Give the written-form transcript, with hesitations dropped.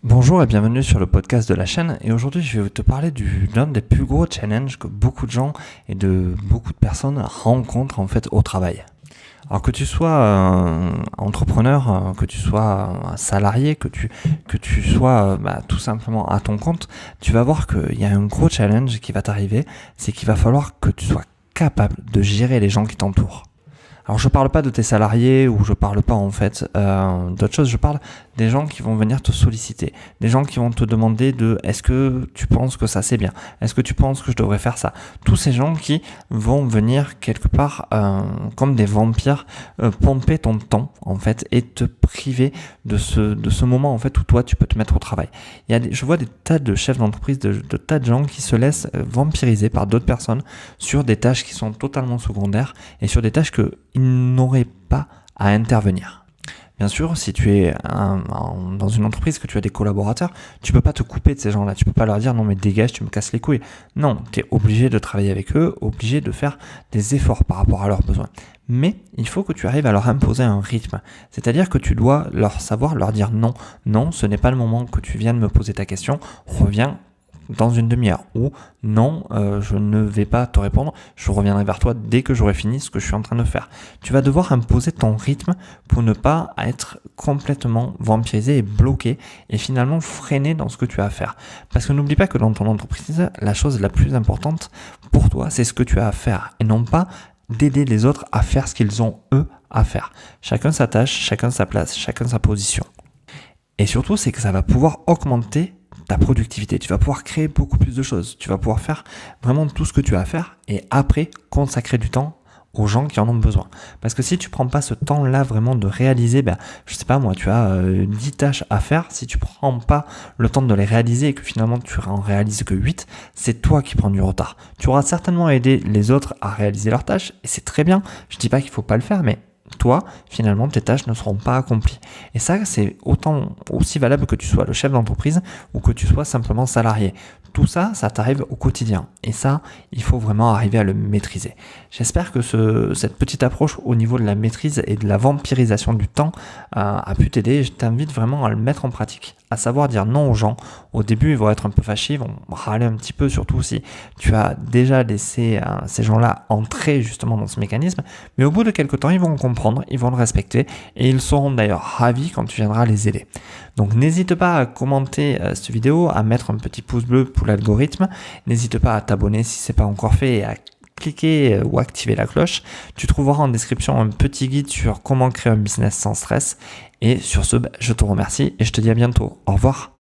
Bonjour et bienvenue sur le podcast de la chaîne, et aujourd'hui je vais te parler d'un des plus gros challenges que beaucoup de gens et de beaucoup de personnes rencontrent en fait au travail. Alors que tu sois entrepreneur, que tu sois un salarié, que tu sois tout simplement à ton compte, tu vas voir qu'il y a un gros challenge qui va t'arriver, c'est qu'il va falloir que tu sois capable de gérer les gens qui t'entourent. Alors je parle pas de tes salariés ou je parle pas en fait d'autres choses, je parle des gens qui vont venir te solliciter, des gens qui vont te demander est-ce que tu penses que ça c'est bien, est-ce que tu penses que je devrais faire ça. Tous ces gens qui vont venir quelque part comme des vampires pomper ton temps en fait et te priver de ce moment en fait où toi tu peux te mettre au travail. Je vois des tas de chefs d'entreprise, de tas de gens qui se laissent vampiriser par d'autres personnes sur des tâches qui sont totalement secondaires et sur des tâches qu'ils n'auraient pas à intervenir. Bien sûr, si tu es dans une entreprise, que tu as des collaborateurs, tu peux pas te couper de ces gens-là. Tu peux pas leur dire non mais dégage, tu me casses les couilles. Non, tu es obligé de travailler avec eux, obligé de faire des efforts par rapport à leurs besoins. Mais il faut que tu arrives à leur imposer un rythme. C'est-à-dire que tu dois leur dire non. Non, ce n'est pas le moment que tu viennes me poser ta question. Reviens dans une demi-heure, ou non, je ne vais pas te répondre, je reviendrai vers toi dès que j'aurai fini ce que je suis en train de faire. Tu vas devoir imposer ton rythme pour ne pas être complètement vampirisé et bloqué et finalement freiné dans ce que tu as à faire. Parce que n'oublie pas que dans ton entreprise, la chose la plus importante pour toi, c'est ce que tu as à faire et non pas d'aider les autres à faire ce qu'ils ont eux à faire. Chacun sa tâche, chacun sa place, chacun sa position. Et surtout, c'est que ça va pouvoir augmenter ta productivité, tu vas pouvoir créer beaucoup plus de choses, tu vas pouvoir faire vraiment tout ce que tu as à faire et après consacrer du temps aux gens qui en ont besoin. Parce que si tu prends pas ce temps-là vraiment de réaliser, je sais pas moi, tu as 10 tâches à faire, si tu prends pas le temps de les réaliser et que finalement tu en réalises que 8, c'est toi qui prends du retard. Tu auras certainement aidé les autres à réaliser leurs tâches et c'est très bien, je dis pas qu'il faut pas le faire, mais toi, finalement, tes tâches ne seront pas accomplies. Et ça, c'est aussi valable que tu sois le chef d'entreprise ou que tu sois simplement salarié. Tout ça, ça t'arrive au quotidien. Et ça, il faut vraiment arriver à le maîtriser. J'espère que cette petite approche au niveau de la maîtrise et de la vampirisation du temps a pu t'aider. Je t'invite vraiment à le mettre en pratique, à savoir dire non aux gens. Au début, ils vont être un peu fâchés, ils vont râler un petit peu, surtout si tu as déjà laissé ces gens-là entrer justement dans ce mécanisme. Mais au bout de quelques temps, ils vont comprendre, ils vont le respecter et ils seront d'ailleurs ravis quand tu viendras les aider. Donc n'hésite pas à commenter cette vidéo, à mettre un petit pouce bleu pour l'algorithme. N'hésite pas à t'abonner si ce n'est pas encore fait et à cliquer ou activer la cloche. Tu trouveras en description un petit guide sur comment créer un business sans stress. Et sur ce, je te remercie et je te dis à bientôt. Au revoir.